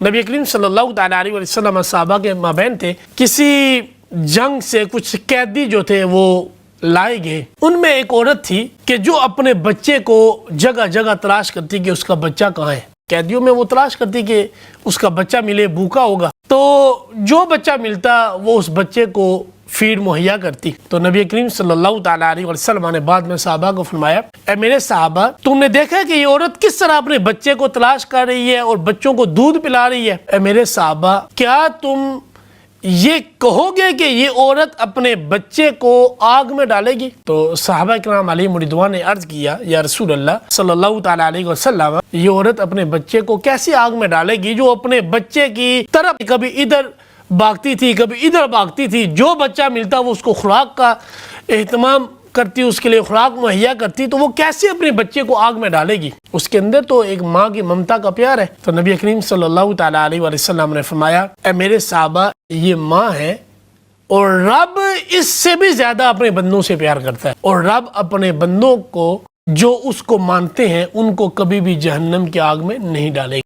نبی کریم صلی اللہ تعالیٰ علیہ وسلم صحابہ کے مابین تھے، کسی جنگ سے کچھ قیدی جو تھے وہ لائے گئے، ان میں ایک عورت تھی کہ جو اپنے بچے کو جگہ جگہ تلاش کرتی کہ اس کا بچہ کہاں ہے۔ قیدیوں میں وہ تلاش کرتی کہ اس کا بچہ ملے، بھوکا ہوگا، تو جو بچہ ملتا وہ اس بچے کو فیڈ مہیا کرتی۔ تو نبی کریم صلی اللہ تعالیٰ علیہ وسلم نے بعد میں صحابہ کو فرمایا، اے میرے صحابہ، تم نے دیکھا کہ یہ عورت کس طرح اپنے بچے کو تلاش کر رہی ہے اور بچوں کو دودھ پلا رہی ہے؟ اے میرے صحابہ، کیا تم یہ کہو گے کہ یہ عورت اپنے بچے کو آگ میں ڈالے گی؟ تو صحابہ کرام علیہم رضوان نے عرض کیا، یا رسول اللہ صلی اللہ تعالیٰ علیہ وسلم، یہ عورت اپنے بچے کو کیسے آگ میں ڈالے گی جو اپنے بچے کی طرف کبھی ادھر بھاگتی تھی کبھی ادھر بھاگتی تھی، جو بچہ ملتا وہ اس کو خوراک کا اہتمام کرتی، اس کے لیے خوراک مہیا کرتی، تو وہ کیسے اپنے بچے کو آگ میں ڈالے گی؟ اس کے اندر تو ایک ماں کی ممتا کا پیار ہے۔ تو نبی کریم صلی اللہ تعالیٰ علیہ وسلم نے فرمایا، اے میرے صحابہ، یہ ماں ہے اور رب اس سے بھی زیادہ اپنے بندوں سے پیار کرتا ہے، اور رب اپنے بندوں کو جو اس کو مانتے ہیں ان کو کبھی بھی جہنم کی آگ میں نہیں ڈالے گا۔